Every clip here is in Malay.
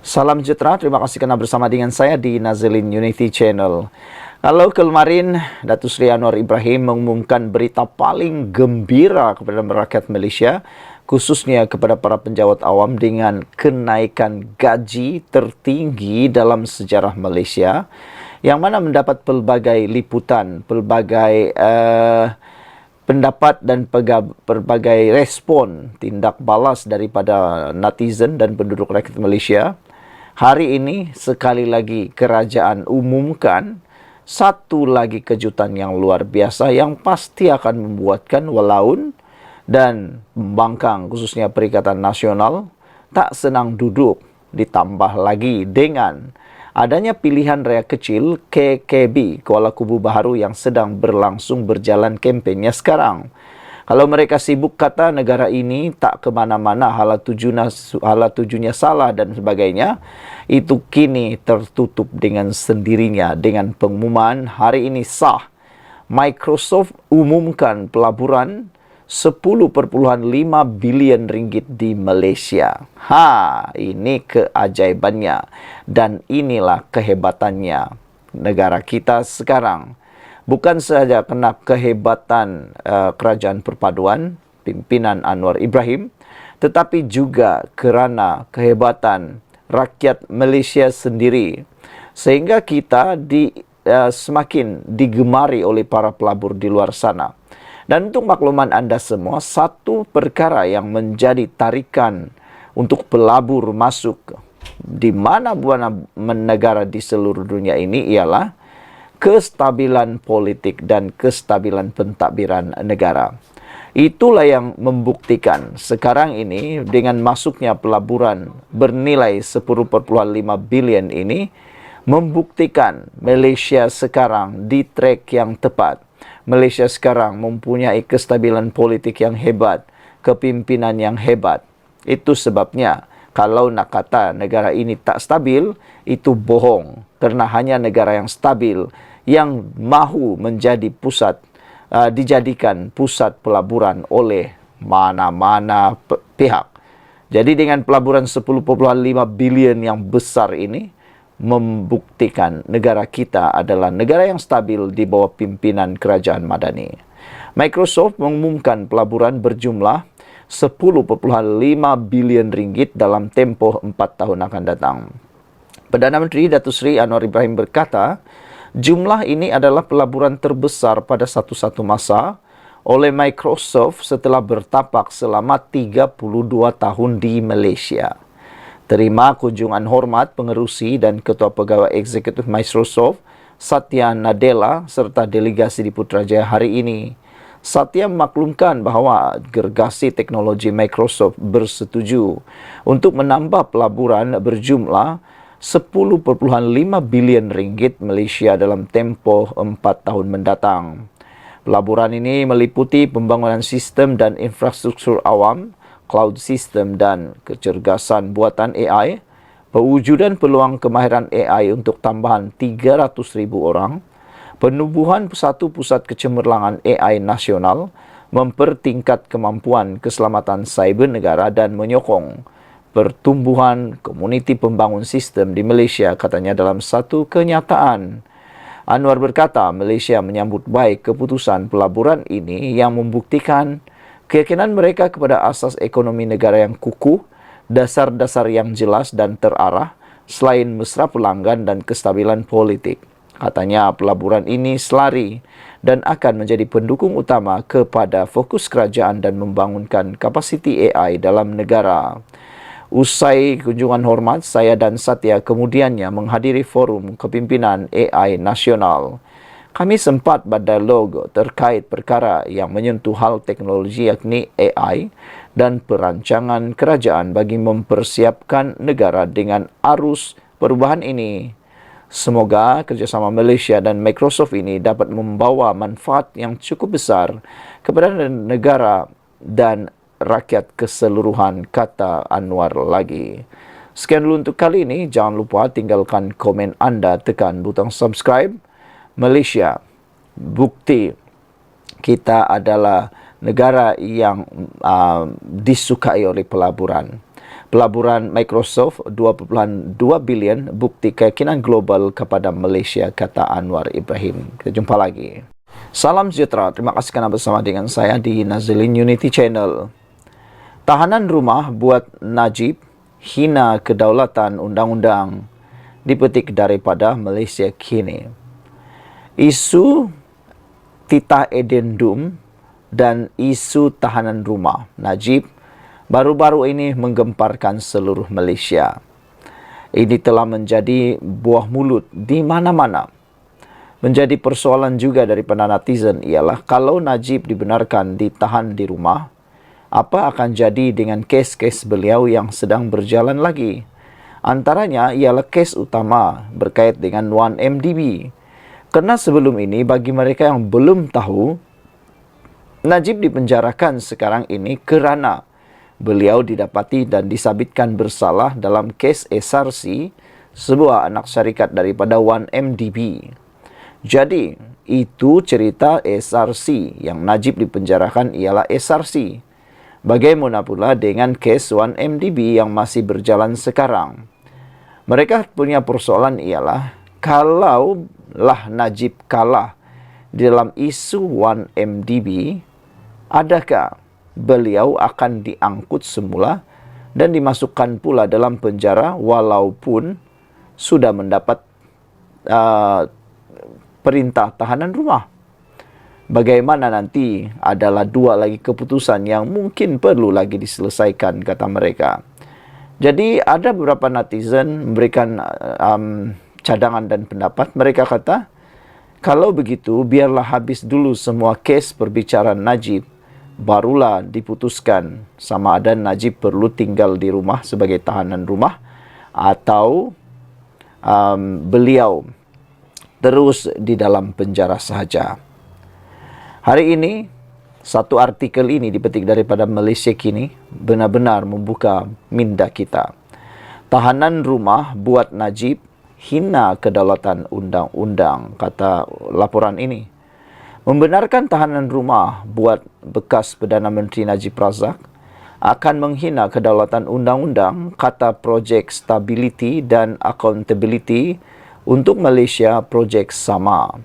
Salam sejahtera, terima kasih kerana bersama dengan saya di Nazilin Unity Channel. Kalau kemarin Datuk Seri Anwar Ibrahim mengumumkan berita paling gembira kepada rakyat Malaysia, khususnya kepada para penjawat awam dengan kenaikan gaji tertinggi dalam sejarah Malaysia, yang mana mendapat pelbagai liputan, pelbagai pendapat dan berbagai respon tindak balas daripada netizen dan penduduk rakyat Malaysia. Hari ini sekali lagi kerajaan umumkan satu lagi kejutan yang luar biasa yang pasti akan membuatkan walaun dan pembangkang khususnya Perikatan Nasional tak senang duduk, ditambah lagi dengan adanya pilihan raya kecil KKB Kuala Kubu Baharu yang sedang berjalan kempennya sekarang. Kalau mereka sibuk kata negara ini tak ke mana-mana, hala tujunya salah dan sebagainya, itu kini tertutup dengan sendirinya dengan pengumuman hari ini sah. Microsoft umumkan pelaburan 10.5 bilion ringgit di Malaysia. Ini keajaibannya dan inilah kehebatannya negara kita sekarang. Bukan sahaja kerana kehebatan kerajaan perpaduan pimpinan Anwar Ibrahim, tetapi juga kerana kehebatan rakyat Malaysia sendiri. Sehingga kita semakin digemari oleh para pelabur di luar sana. Dan untuk makluman anda semua, satu perkara yang menjadi tarikan untuk pelabur masuk di mana-mana negara di seluruh dunia ini ialah kestabilan politik dan kestabilan pentadbiran negara. Itulah yang membuktikan sekarang ini dengan masuknya pelaburan bernilai 10.5 bilion ini membuktikan Malaysia sekarang di trek yang tepat. Malaysia sekarang mempunyai kestabilan politik yang hebat, kepimpinan yang hebat. Itu sebabnya kalau nak kata negara ini tak stabil, itu bohong. Kerana hanya negara yang stabil yang mahu menjadi dijadikan pusat pelaburan oleh mana-mana pihak. Jadi dengan pelaburan 10.5 bilion yang besar ini, membuktikan negara kita adalah negara yang stabil di bawah pimpinan kerajaan madani. Microsoft mengumumkan pelaburan berjumlah 10.5 bilion ringgit dalam tempoh 4 tahun akan datang. Perdana Menteri Datuk Seri Anwar Ibrahim berkata, jumlah ini adalah pelaburan terbesar pada satu-satu masa oleh Microsoft setelah bertapak selama 32 tahun di Malaysia. Terima kunjungan hormat pengerusi dan Ketua Pegawai Eksekutif Microsoft, Satya Nadella serta delegasi di Putrajaya hari ini. Satya memaklumkan bahawa gergasi teknologi Microsoft bersetuju untuk menambah pelaburan berjumlah 10.5 bilion ringgit Malaysia dalam tempoh 4 tahun mendatang. Pelaburan ini meliputi pembangunan sistem dan infrastruktur awam, cloud system dan kecergasan buatan AI, pewujudan peluang kemahiran AI untuk tambahan 300,000 orang, penubuhan satu pusat kecemerlangan AI nasional, mempertingkat kemampuan keselamatan cyber negara dan menyokong pertumbuhan komuniti pembangun sistem di Malaysia, katanya dalam satu kenyataan. Anwar berkata Malaysia menyambut baik keputusan pelaburan ini yang membuktikan keyakinan mereka kepada asas ekonomi negara yang kukuh, dasar-dasar yang jelas dan terarah, selain mesra pelanggan dan kestabilan politik. Katanya pelaburan ini selari dan akan menjadi pendukung utama kepada fokus kerajaan dan membangunkan kapasiti AI dalam negara. Usai kunjungan hormat, saya dan Satya kemudiannya menghadiri forum kepimpinan AI nasional. Kami sempat berdialog terkait perkara yang menyentuh hal teknologi yakni AI dan perancangan kerajaan bagi mempersiapkan negara dengan arus perubahan ini. Semoga kerjasama Malaysia dan Microsoft ini dapat membawa manfaat yang cukup besar kepada negara dan rakyat keseluruhan, kata Anwar lagi. Sekian dulu untuk kali ini. Jangan lupa tinggalkan komen anda, tekan butang subscribe. Malaysia, bukti kita adalah negara yang disukai oleh pelaburan. Pelaburan Microsoft 2.2 bilion bukti keyakinan global kepada Malaysia, kata Anwar Ibrahim. Kita jumpa lagi. Salam sejahtera. Terima kasih kerana bersama dengan saya di Nazilin Unity Channel. Tahanan rumah buat Najib hina kedaulatan undang-undang, dipetik daripada Malaysia Kini. Isu titah edendum dan isu tahanan rumah Najib baru-baru ini menggemparkan seluruh Malaysia. Ini telah menjadi buah mulut di mana-mana. Menjadi persoalan juga daripada netizen ialah kalau Najib dibenarkan ditahan di rumah, apa akan jadi dengan kes-kes beliau yang sedang berjalan lagi? Antaranya ialah kes utama berkait dengan 1MDB. Kerana sebelum ini, bagi mereka yang belum tahu, Najib dipenjarakan sekarang ini kerana beliau didapati dan disabitkan bersalah dalam kes SRC, sebuah anak syarikat daripada 1MDB. Jadi, itu cerita SRC. Yang Najib dipenjarakan ialah SRC. Bagaimana pula dengan kes 1MDB yang masih berjalan sekarang? Mereka punya persoalan ialah, kalaulah Najib kalah di dalam isu 1MDB, adakah beliau akan diangkut semula dan dimasukkan pula dalam penjara walaupun sudah mendapat perintah tahanan rumah? Bagaimana nanti adalah dua lagi keputusan yang mungkin perlu lagi diselesaikan, kata mereka. Jadi ada beberapa netizen memberikan cadangan dan pendapat. Mereka kata, kalau begitu biarlah habis dulu semua kes perbicaraan Najib, barulah diputuskan sama ada Najib perlu tinggal di rumah sebagai tahanan rumah atau beliau terus di dalam penjara sahaja. Hari ini, satu artikel ini dipetik daripada Malaysia Kini benar-benar membuka minda kita. Tahanan rumah buat Najib hina kedaulatan undang-undang, kata laporan ini. Membenarkan tahanan rumah buat bekas Perdana Menteri Najib Razak akan menghina kedaulatan undang-undang, kata Projek Stability dan Accountability untuk Malaysia Projek Sama.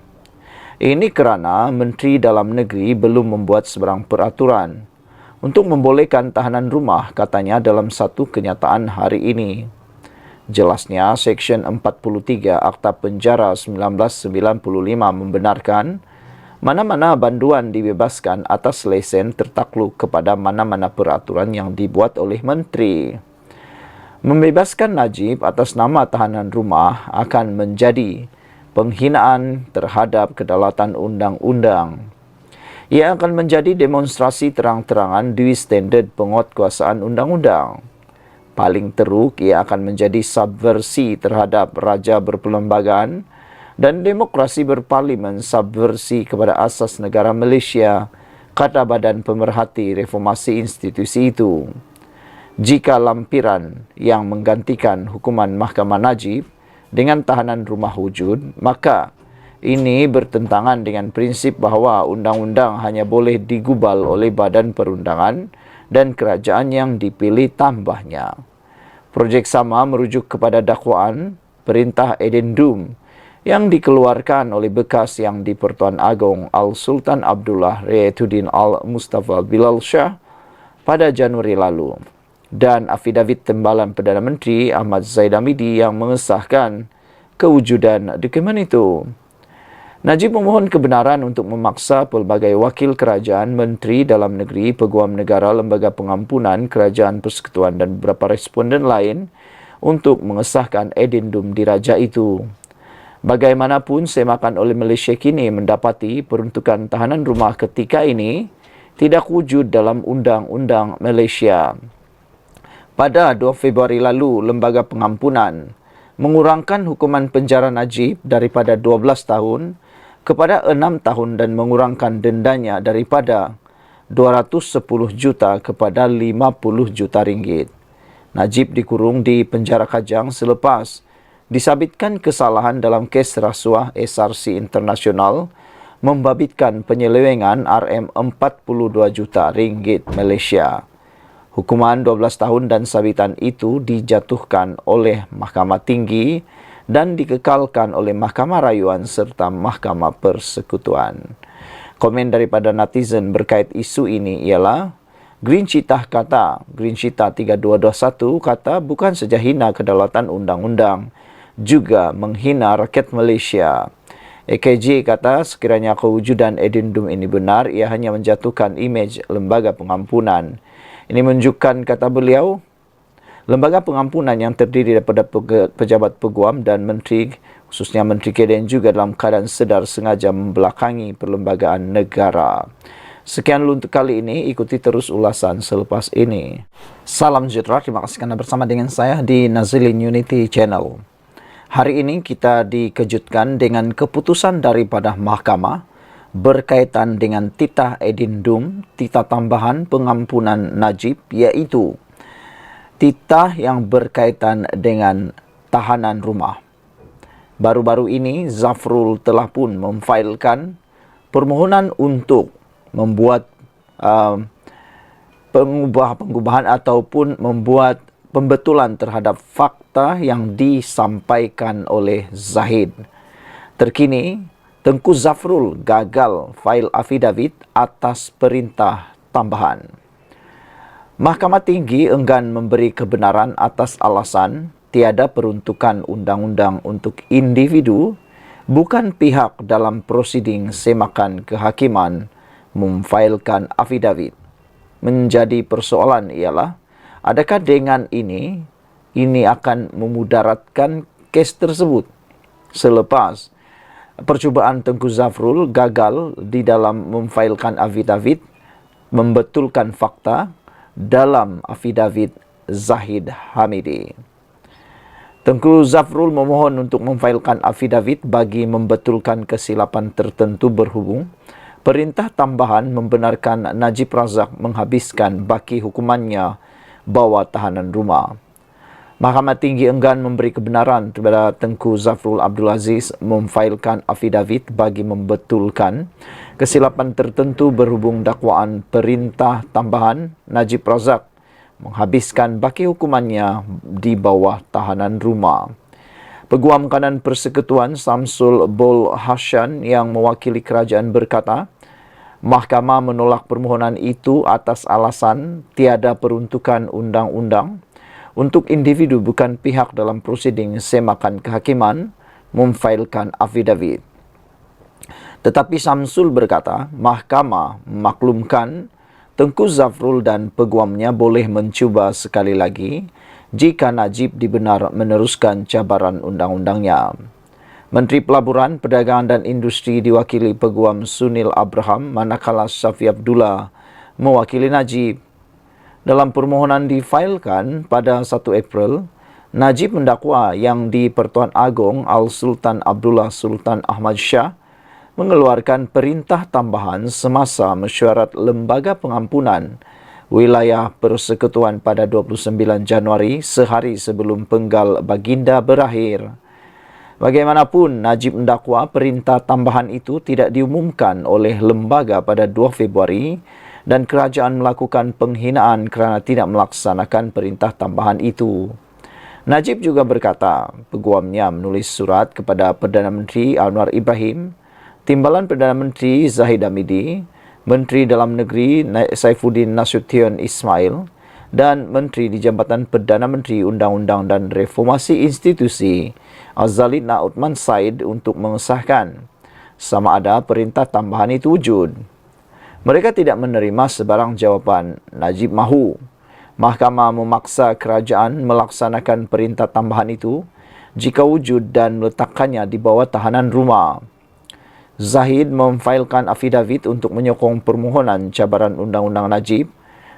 Ini kerana Menteri Dalam Negeri belum membuat sebarang peraturan untuk membolehkan tahanan rumah, katanya dalam satu kenyataan hari ini. Jelasnya, Seksyen 43 Akta Penjara 1995 membenarkan mana-mana banduan dibebaskan atas lesen tertakluk kepada mana-mana peraturan yang dibuat oleh menteri. Membebaskan Najib atas nama tahanan rumah akan menjadi penghinaan terhadap kedaulatan undang-undang. Ia akan menjadi demonstrasi terang-terangan di standard penguatkuasaan undang-undang. Paling teruk, ia akan menjadi subversi terhadap raja berperlembagaan dan demokrasi berparlimen, subversi kepada asas negara Malaysia, kata Badan Pemerhati Reformasi institusi itu. Jika lampiran yang menggantikan hukuman Mahkamah Najib dengan tahanan rumah wujud, maka ini bertentangan dengan prinsip bahawa undang-undang hanya boleh digubal oleh badan perundangan dan kerajaan yang dipilih tambahnya. Projek Sama merujuk kepada dakwaan perintah edendum yang dikeluarkan oleh bekas Yang di-Pertuan Agong Al-Sultan Abdullah Riyatuddin Al-Mustafa Bilal Shah pada Januari lalu, dan afidavit Timbalan Perdana Menteri Ahmad Zaid Hamidi yang mengesahkan kewujudan dokumen itu. Najib memohon kebenaran untuk memaksa pelbagai wakil kerajaan, menteri dalam negeri, peguam negara, lembaga pengampunan, kerajaan persekutuan dan beberapa responden lain untuk mengesahkan edendum diraja itu. Bagaimanapun, semakan oleh Malaysia Kini mendapati peruntukan tahanan rumah ketika ini tidak wujud dalam Undang-Undang Malaysia. Pada 2 Februari lalu, Lembaga Pengampunan mengurangkan hukuman penjara Najib daripada 12 tahun kepada 6 tahun dan mengurangkan dendanya daripada 210 juta kepada 50 juta ringgit. Najib dikurung di penjara Kajang selepas disabitkan kesalahan dalam kes rasuah SRC Internasional membabitkan penyelewengan RM42 juta ringgit Malaysia. Hukuman 12 tahun dan sabitan itu dijatuhkan oleh Mahkamah Tinggi dan dikekalkan oleh Mahkamah Rayuan serta Mahkamah Persekutuan. Komen daripada netizen berkait isu ini ialah, Green Cheetah 3221 kata bukan saja hina kedaulatan undang-undang, juga menghina rakyat Malaysia. AKJ kata sekiranya kewujudan Edindum ini benar, ia hanya menjatuhkan imej lembaga pengampunan. Ini menunjukkan, kata beliau, lembaga pengampunan yang terdiri daripada pejabat peguam dan menteri, khususnya Menteri KDN juga dalam keadaan sedar sengaja membelakangi perlembagaan negara. Sekian dulu untuk kali ini, ikuti terus ulasan selepas ini. Salam sejahtera, terima kasih kerana bersama dengan saya di Nazilin Unity Channel. Hari ini kita dikejutkan dengan keputusan daripada mahkamah berkaitan dengan titah edindum, titah tambahan pengampunan Najib, iaitu titah yang berkaitan dengan tahanan rumah. Baru-baru ini, Zafrul telah pun memfailkan permohonan untuk membuat pengubahan ataupun membuat pembetulan terhadap fakta yang disampaikan oleh Zahid. Terkini, Tengku Zafrul gagal fail affidavit atas perintah tambahan. Mahkamah Tinggi enggan memberi kebenaran atas alasan tiada peruntukan undang-undang untuk individu, bukan pihak dalam prosiding semakan kehakiman memfailkan affidavit. Menjadi persoalan ialah, adakah dengan ini akan memudaratkan kes tersebut selepas percubaan Tengku Zafrul gagal di dalam memfailkan affidavit, membetulkan fakta dalam affidavit Zahid Hamidi. Tengku Zafrul memohon untuk memfailkan affidavit bagi membetulkan kesilapan tertentu berhubung perintah tambahan membenarkan Najib Razak menghabiskan baki hukumannya bawah tahanan rumah. Mahkamah Tinggi enggan memberi kebenaran kepada Tengku Zafrul Abdul Aziz memfailkan affidavit bagi membetulkan kesilapan tertentu berhubung dakwaan perintah tambahan Najib Razak menghabiskan baki hukumannya di bawah tahanan rumah. Peguam Kanan Persekutuan Samsul Bol Hashan yang mewakili kerajaan berkata, mahkamah menolak permohonan itu atas alasan tiada peruntukan undang-undang untuk individu bukan pihak dalam prosiding semakan kehakiman memfailkan affidavit. Tetapi Samsul berkata, mahkamah memaklumkan Tengku Zafrul dan peguamnya boleh mencuba sekali lagi jika Najib dibenar meneruskan cabaran undang-undangnya. Menteri Pelaburan, Perdagangan dan Industri diwakili Peguam Sunil Abraham, manakala Syafi Abdullah mewakili Najib. Dalam permohonan difailkan pada 1 April, Najib mendakwa yang di Pertuan Agong Al-Sultan Abdullah Sultan Ahmad Shah mengeluarkan perintah tambahan semasa mesyuarat Lembaga Pengampunan Wilayah Persekutuan pada 29 Januari, sehari sebelum penggal baginda berakhir. Bagaimanapun, Najib mendakwa perintah tambahan itu tidak diumumkan oleh lembaga pada 2 Februari dan kerajaan melakukan penghinaan kerana tidak melaksanakan perintah tambahan itu. Najib juga berkata, peguamnya menulis surat kepada Perdana Menteri Anwar Ibrahim, Timbalan Perdana Menteri Zahid Hamidi, Menteri Dalam Negeri Saifuddin Nasution Ismail dan Menteri di Jabatan Perdana Menteri Undang-Undang dan Reformasi Institusi Azalid Uthman Said untuk mengesahkan sama ada perintah tambahan itu wujud. Mereka tidak menerima sebarang jawapan. Najib mahu mahkamah memaksa kerajaan melaksanakan perintah tambahan itu jika wujud dan meletakkannya di bawah tahanan rumah. Zahid memfailkan affidavit untuk menyokong permohonan cabaran undang-undang Najib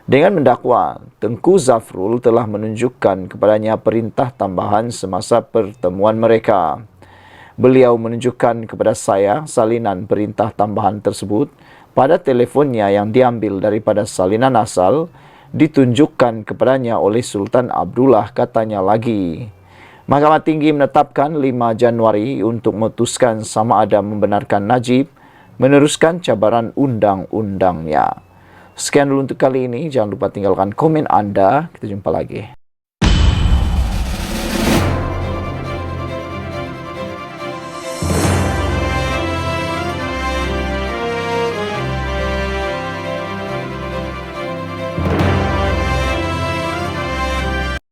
dengan mendakwa Tengku Zafrul telah menunjukkan kepadanya perintah tambahan semasa pertemuan mereka. Beliau menunjukkan kepada saya salinan perintah tambahan tersebut pada telefonnya yang diambil daripada salinan asal ditunjukkan kepadanya oleh Sultan Abdullah, katanya lagi. Mahkamah Tinggi menetapkan 5 Januari untuk memutuskan sama ada membenarkan Najib meneruskan cabaran undang-undangnya. Sekian dulu untuk kali ini. Jangan lupa tinggalkan komen Anda. Kita jumpa lagi.